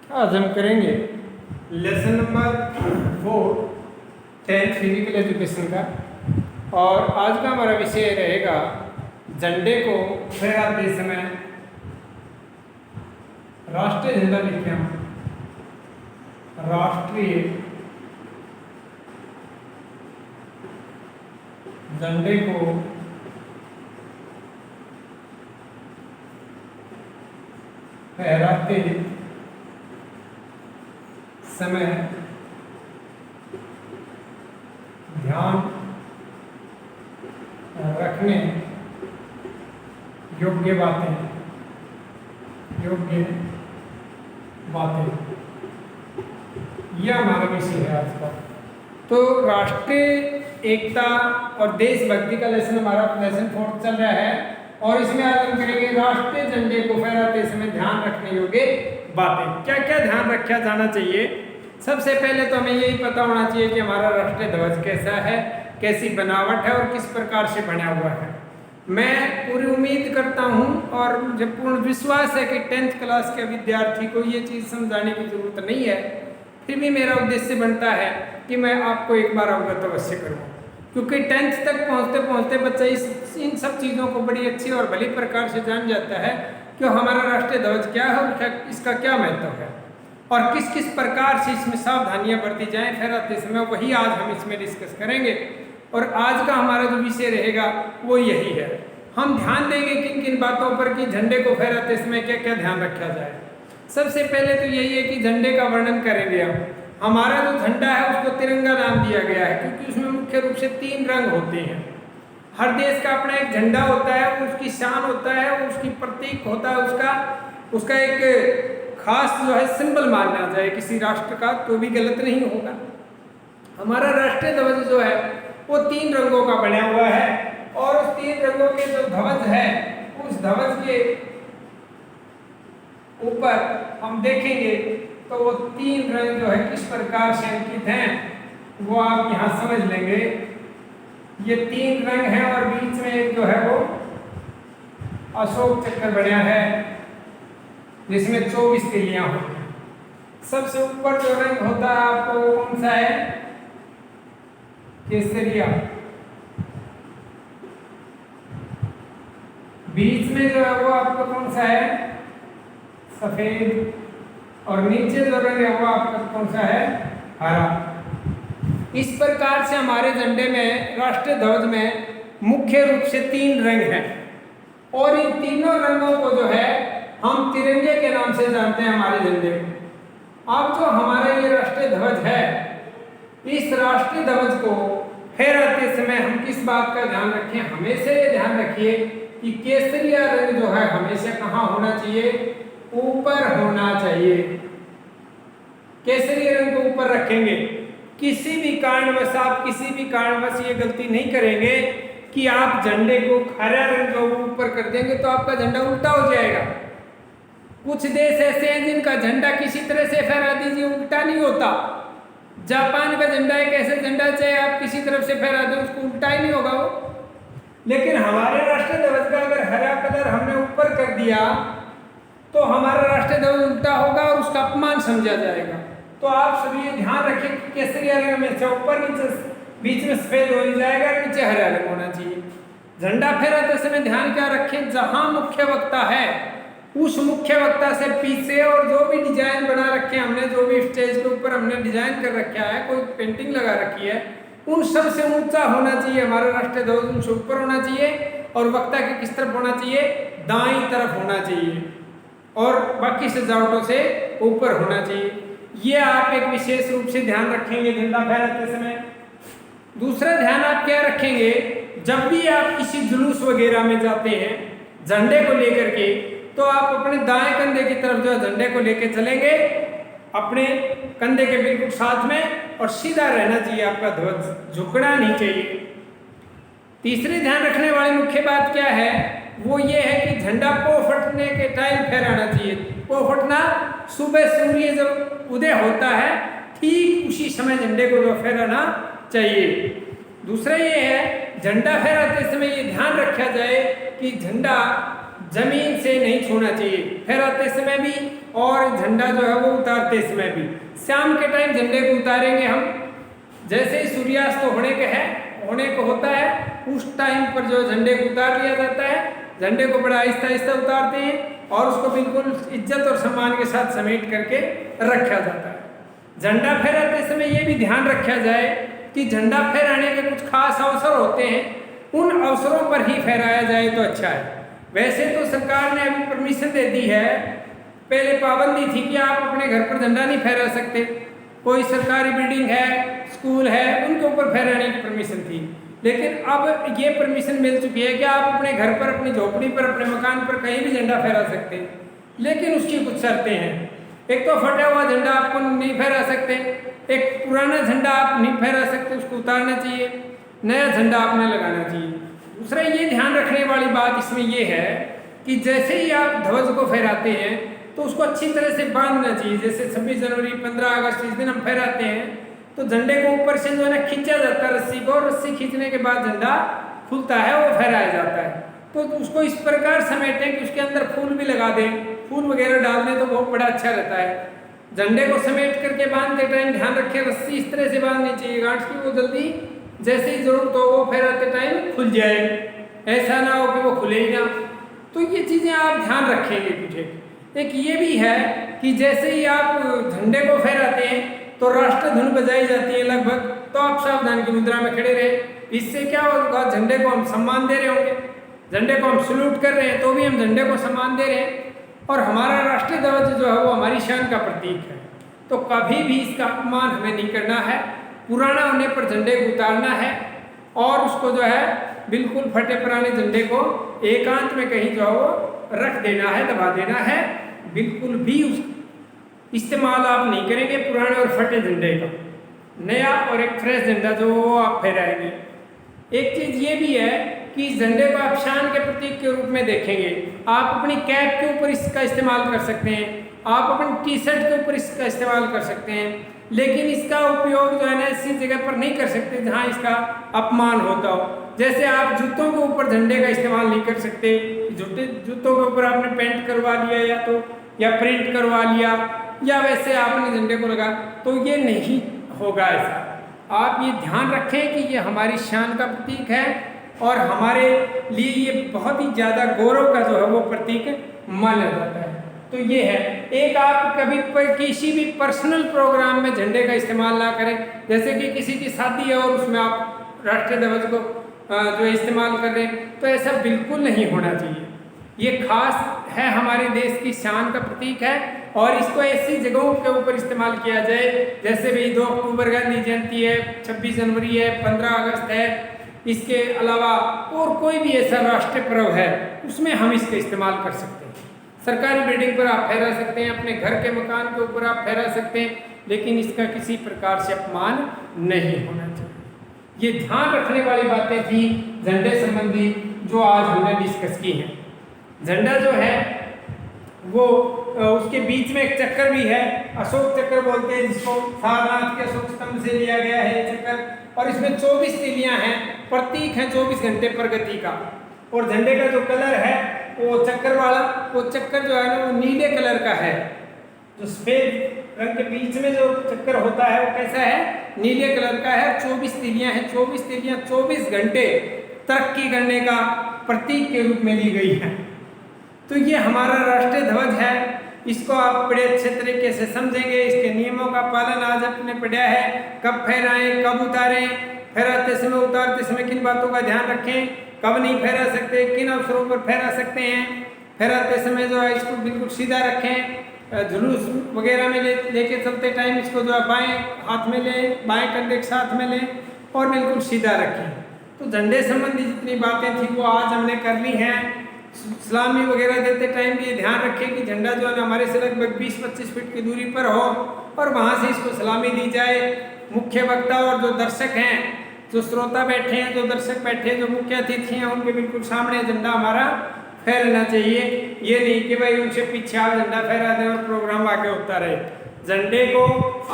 आज हम करेंगे lesson number 4 10th physical education का। और आज का हमारा विषय रहेगा झंडे को फहराते समय राष्ट्रीय झंडा लिखे हम राष्ट्रीय झंडे को फहराते समय ध्यान रखने योग्य बातें यह हमारा विषय है आज का। तो राष्ट्रीय एकता और देशभक्ति का लेसन हमारा लेसन 4 चल रहा है और इसमें आज हम करेंगे राष्ट्रीय झंडे को फहराते समय ध्यान रखने योग्य बातें। क्या क्या ध्यान रखा जाना चाहिए? सबसे पहले तो हमें यही पता होना चाहिए कि हमारा राष्ट्रीय ध्वज कैसा है, कैसी बनावट है और किस प्रकार से बना हुआ है। मैं पूरी उम्मीद करता हूं और मुझे पूर्ण विश्वास है कि 10th क्लास के विद्यार्थी को ये चीज़ समझाने की जरूरत नहीं है, फिर भी मेरा उद्देश्य बनता है कि मैं आपको एक बार अवगत अवश्य करूँ, क्योंकि 10th तक पहुँचते पहुँचते बच्चा इन सब चीज़ों को बड़ी अच्छी और भली प्रकार से जान जाता है कि हमारा राष्ट्रीय ध्वज क्या है और इसका क्या महत्व है और किस किस प्रकार से इसमें सावधानियां बरती जाएं फहराते समय। वही आज हम इसमें डिस्कस करेंगे और आज का हमारा जो विषय रहेगा वो यही है। हम ध्यान देंगे किन किन बातों पर कि झंडे को फहराते समय क्या क्या ध्यान रखा जाए। सबसे पहले तो यही है कि झंडे का वर्णन करेंगे हम। हमारा जो झंडा है उसको तिरंगा नाम दिया गया है क्योंकि उसमें मुख्य रूप से 3 रंग होते हैं। हर देश का अपना एक झंडा होता है, उसकी शान होता है, उसकी प्रतीक होता है, उसका एक खास जो है सिंबल माना जाए किसी राष्ट्र का तो भी गलत नहीं होगा। हमारा राष्ट्रीय ध्वज जो है वो 3 रंगों का बना हुआ है और उस 3 रंगों के जो ध्वज है उस ध्वज के ऊपर हम देखेंगे तो वो 3 रंग जो है किस प्रकार से अंकित हैं वो आप यहाँ समझ लेंगे। ये 3 रंग हैं और बीच में एक जो है वो अशोक चक्र बना है जिसमें 24 तिलियां होती हैं। सबसे ऊपर जो रंग होता है आपको कौन सा है? केसरिया। बीच में जो है वो आपका कौन सा है? सफेद। और नीचे जो रंग है वो आपका कौन सा है? हरा। इस प्रकार से हमारे झंडे में राष्ट्रीय ध्वज में मुख्य रूप से 3 रंग हैं और इन तीनों रंगों को जो है हम तिरंगे के नाम से जानते हैं हमारे झंडे को। अब जो हमारा ये राष्ट्रीय ध्वज है इस राष्ट्रीय ध्वज को फहराते समय हम किस बात का ध्यान रखें? हमेशा ये ध्यान रखिए कि केसरिया रंग जो है हमेशा कहाँ होना चाहिए? ऊपर होना चाहिए। केसरिया रंग को ऊपर रखेंगे। किसी भी कारणवश ये गलती नहीं करेंगे कि आप झंडे को हरा रंग जो ऊपर कर देंगे तो आपका झंडा उल्टा हो जाएगा। कुछ देश ऐसे हैं जिनका झंडा किसी तरह से फहरा दीजिए उल्टा नहीं होता। जापान का झंडा एक ऐसा झंडा चाहे आप किसी तरफ से फहरा दें उसको उल्टा ही नहीं होगा वो। लेकिन हमारे राष्ट्रीय ध्वज का अगर हरा कलर हमने ऊपर कर दिया तो हमारा राष्ट्रीय ध्वज उल्टा होगा और उसका अपमान समझा जाएगा। तो आप सभी ध्यान रखें कि केसरिया रंग में से ऊपर नीचे बीच में सफेद हो जाएगा, नीचे हरा रंग होना चाहिए। झंडा फहराते समय ध्यान क्या रखें? जहां मुख्य वक्ता है उस मुख्य वक्ता से पीछे और जो भी डिजाइन बना रखे हमने, जो भी स्टेज के ऊपर हमने डिजाइन कर रखा है, कोई पेंटिंग लगा रखी है, उन सब से ऊंचा होना चाहिए हमारा राष्ट्रीय ध्वज। उनसे ऊपर होना चाहिए और वक्ता के किस तरफ होना चाहिए? दाईं तरफ होना चाहिए और बाकी सजावटों से ऊपर होना चाहिए। ये आप एक विशेष रूप से ध्यान रखेंगे झंडा फहराते समय। दूसरा ध्यान आप क्या रखेंगे? जब भी आप किसी जुलूस वगैरह में जाते हैं झंडे को लेकर के तो आप अपने दाएं कंधे की तरफ जो झंडे को लेकर चलेंगे, अपने कंधे के बिल्कुल साथ में और सीधा रहना चाहिए। आपका ध्वज झुकना नहीं चाहिए। तीसरी ध्यान रखने वाली मुख्य बात क्या है? वो ये है कि झंडा पो फटने के टाइम फहराना चाहिए। पो फटना सुबह सूर्य जब उदय होता है ठीक उसी समय झंडे को फहराना चाहिए। दूसरा ये है झंडा फहराते समय ये ध्यान रखा जाए कि झंडा जमीन से नहीं छूना चाहिए फहराते समय भी और झंडा जो है वो उतारते समय भी। शाम के टाइम झंडे को उतारेंगे हम, जैसे ही सूर्यास्त होने को होता है उस टाइम पर जो झंडे को उतार लिया जाता है। झंडे को बड़ा आहिस्ता आहिस्ता उतारते हैं और उसको बिल्कुल इज्जत और सम्मान के साथ समेट करके रखा जाता है। झंडा फहराते समय ये भी ध्यान रखा जाए कि झंडा फहराने के कुछ खास अवसर होते हैं, उन अवसरों पर ही फहराया जाए तो अच्छा है। वैसे तो सरकार ने अभी परमिशन दे दी है, पहले पाबंदी थी कि आप अपने घर पर झंडा नहीं फहरा सकते। कोई सरकारी बिल्डिंग है, स्कूल है, उनके ऊपर फहराने की परमिशन थी, लेकिन अब ये परमिशन मिल चुकी है कि आप अपने घर पर, अपनी झोपड़ी पर, अपने मकान पर कहीं भी झंडा फहरा सकते हैं। लेकिन उसकी कुछ शर्तें हैं। एक तो फटा हुआ झंडा आपको नहीं फहरा सकते, एक पुराना झंडा आप नहीं फहरा सकते, उसको उतारना चाहिए, नया झंडा आपने लगाना चाहिए। दूसरा ये ध्यान रखने वाली बात इसमें ये है कि जैसे ही आप ध्वज को फहराते हैं तो उसको अच्छी तरह से बांधना चाहिए। जैसे 26 जनवरी, 15 अगस्त, इस दिन हम फहराते हैं तो झंडे को ऊपर से जो है ना खींचा जाता है रस्सी को, और रस्सी खींचने के बाद झंडा खुलता है, वो फहराया जाता है। तो उसको इस प्रकार समेटें कि उसके अंदर फूल भी लगा दें, फूल वगैरह डाल दें तो बहुत बड़ा अच्छा रहता है। झंडे को समेट करके बांधते टाइम ध्यान रखें रस्सी इस तरह से बांधनी चाहिए गांठ की, वो जल्दी जैसे ही जरूरत हो वो फहराते टाइम खुल जाए, ऐसा ना हो कि वो खुले ही ना। तो ये चीज़ें आप ध्यान रखेंगे कुछ। एक ये भी है कि जैसे ही आप झंडे को फहराते हैं तो राष्ट्र धुन बजाई जाती है लगभग, तो आप सावधान की मुद्रा में खड़े रहे। इससे क्या होगा, झंडे को हम सम्मान दे रहे होंगे, झंडे को हम सल्यूट कर रहे हैं तो भी हम झंडे को सम्मान दे रहे हैं, और हमारा राष्ट्रीय ध्वज जो है वो हमारी शान का प्रतीक है। तो कभी भी इसका अपमान हमें नहीं करना है, पुराना होने पर झंडे को उतारना है और उसको जो है बिल्कुल फटे पुराने झंडे को एकांत में कहीं जो है वो रख देना है, दबा देना है। बिल्कुल भी उस इस्तेमाल आप नहीं करेंगे पुराने और फटे झंडे का, नया और एक फ्रेश झंडा जो वो आप फहराएंगे। एक चीज़ ये भी है कि झंडे को आप शान के प्रतीक के रूप में देखेंगे। आप अपनी कैप के ऊपर इसका इस्तेमाल कर सकते हैं, आप अपनी टी शर्ट के ऊपर इसका इस्तेमाल कर सकते हैं, लेकिन इसका उपयोग जो है ना ऐसी जगह पर नहीं कर सकते जहाँ इसका अपमान होता हो। जैसे आप जूतों के ऊपर झंडे का इस्तेमाल नहीं कर सकते, जूतों के ऊपर आपने पेंट करवा लिया या प्रिंट करवा लिया, या वैसे आपने झंडे को लगा, तो ये नहीं होगा ऐसा। आप ये ध्यान रखें कि ये हमारी शान का प्रतीक है और हमारे लिए ये बहुत ही ज़्यादा गौरव का जो है वो प्रतीक माना जाता है। तो ये है। एक आप कभी किसी भी पर्सनल प्रोग्राम में झंडे का इस्तेमाल ना करें, जैसे कि किसी की शादी है और उसमें आप राष्ट्रीय ध्वज को जो इस्तेमाल कर रहे हैं, तो ऐसा बिल्कुल नहीं होना चाहिए। ये खास है, हमारे देश की शान का प्रतीक है और इसको ऐसी जगहों के ऊपर इस्तेमाल किया जाए जैसे भी 2 अक्टूबर गांधी जयंती है, 26 जनवरी है, 15 अगस्त है, इसके अलावा और कोई भी ऐसा राष्ट्रीय पर्व है उसमें हम इसका इस्तेमाल कर सकते हैं। सरकारी बिल्डिंग पर आप फहरा सकते हैं, अपने घर के मकान के ऊपर आप फहरा सकते हैं, लेकिन इसका किसी प्रकार से अपमान नहीं होना चाहिए। ये ध्यान रखने वाली बातें थी झंडे संबंधी जो आज हमने डिस्कस की हैं। झंडा जो है वो उसके बीच में एक चक्कर भी है, अशोक चक्र बोलते हैं जिसको, सारनाथ के अशोक स्तंभ से लिया गया है चक्कर, और इसमें 24 तीलियां हैं, प्रतीक है 24 घंटे प्रगति का। और झंडे का जो कलर है वो चक्कर वाला, वो चक्कर जो है ना वो नीले कलर का है, जो सफेद रंग के बीच में जो चक्कर होता है वो कैसा है, नीले कलर का है। 24 तीलियां हैं, 24 तीलियां 24 घंटे तरक्की करने का प्रतीक के रूप में ली गई है। तो ये हमारा राष्ट्रीय ध्वज है, इसको आप बड़े अच्छे तरीके से समझेंगे, इसके नियमों का पालन आज आपने पढ़ा है, कब फहराएं, कब उतारें, फहराते समय उतारते समय किन बातों का ध्यान रखें, कब नहीं फहरा सकते, किन अवसरों पर फहरा सकते हैं, फहराते समय जो है इसको बिल्कुल सीधा रखें, जुलूस वगैरह में लेके चलते टाइम इसको जो है बाएं हाथ में लें, बाएं कंधे के साथ में लें और बिल्कुल सीधा रखें। तो झंडे संबंधी जितनी बातें थी वो आज हमने कर ली हैं। सलामी वगैरह देते टाइम भी ये ध्यान रखें कि झंडा जो है हमारे से लगभग 20-25 फीट की दूरी पर हो और वहाँ से इसको सलामी दी जाए। मुख्य वक्ता और जो दर्शक हैं, जो श्रोता बैठे हैं, जो दर्शक बैठे हैं, जो मुख्य अतिथि हैं, उनके बिल्कुल सामने झंडा हमारा फहरना चाहिए। ये नहीं कि भाई उनसे पीछे आप झंडा फहरा दें और प्रोग्राम आगे होता रहे। झंडे को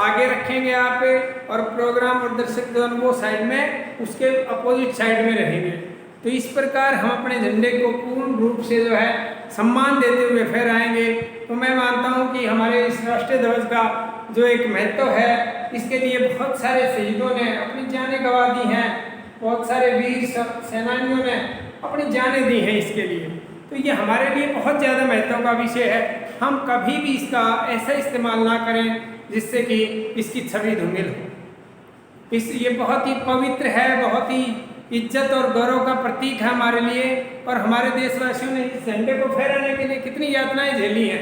आगे रखेंगे आप और प्रोग्राम और दर्शक जो है वो साइड में, उसके अपोजिट साइड में रहेंगे। तो इस प्रकार हम अपने झंडे को पूर्ण रूप से जो है सम्मान देते हुए फहराएंगे। तो मैं मानता हूँ कि हमारे इस राष्ट्रीय ध्वज का जो एक महत्व है, इसके लिए बहुत सारे शहीदों ने अपनी जानें गंवा दी हैं, बहुत सारे वीर सेनानियों ने अपनी जानें दी हैं इसके लिए। तो ये हमारे लिए बहुत ज़्यादा महत्व का विषय है। हम कभी भी इसका ऐसा इस्तेमाल ना करें जिससे कि इसकी छवि धूमिल हो। ये बहुत ही पवित्र है, बहुत ही इज्जत और गौरव का प्रतीक है हमारे लिए। और हमारे देशवासियों ने इस झंडे को फहराने के लिए कितनी यातनाएं झेली हैं,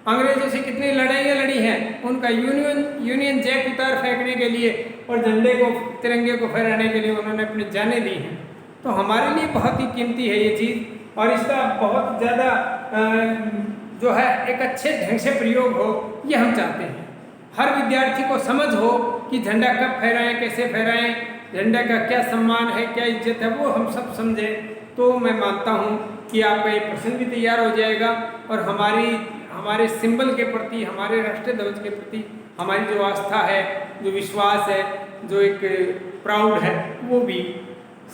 अंग्रेजों से कितनी लड़ाइयाँ लड़ी हैं, उनका यूनियन जैक उतार फेंकने के लिए और झंडे को, तिरंगे को फहराने के लिए उन्होंने अपनी जानें दी हैं। तो हमारे लिए बहुत ही कीमती है ये चीज़, और इसका बहुत ज़्यादा जो है एक अच्छे ढंग से प्रयोग हो, ये हम चाहते हैं। हर विद्यार्थी को समझ हो कि झंडा कब फहराएं, कैसे फहराएं, झंडा का क्या सम्मान है, क्या इज्जत है, वो हम सब समझें। तो मैं मानता हूँ कि आपका ये प्रश्न भी तैयार हो जाएगा और हमारे सिंबल के प्रति, हमारे राष्ट्रीय ध्वज के प्रति हमारी जो आस्था है, जो विश्वास है, जो एक प्राउड है, वो भी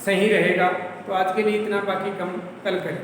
सही रहेगा। तो आज के लिए इतना, बाकी कल करें।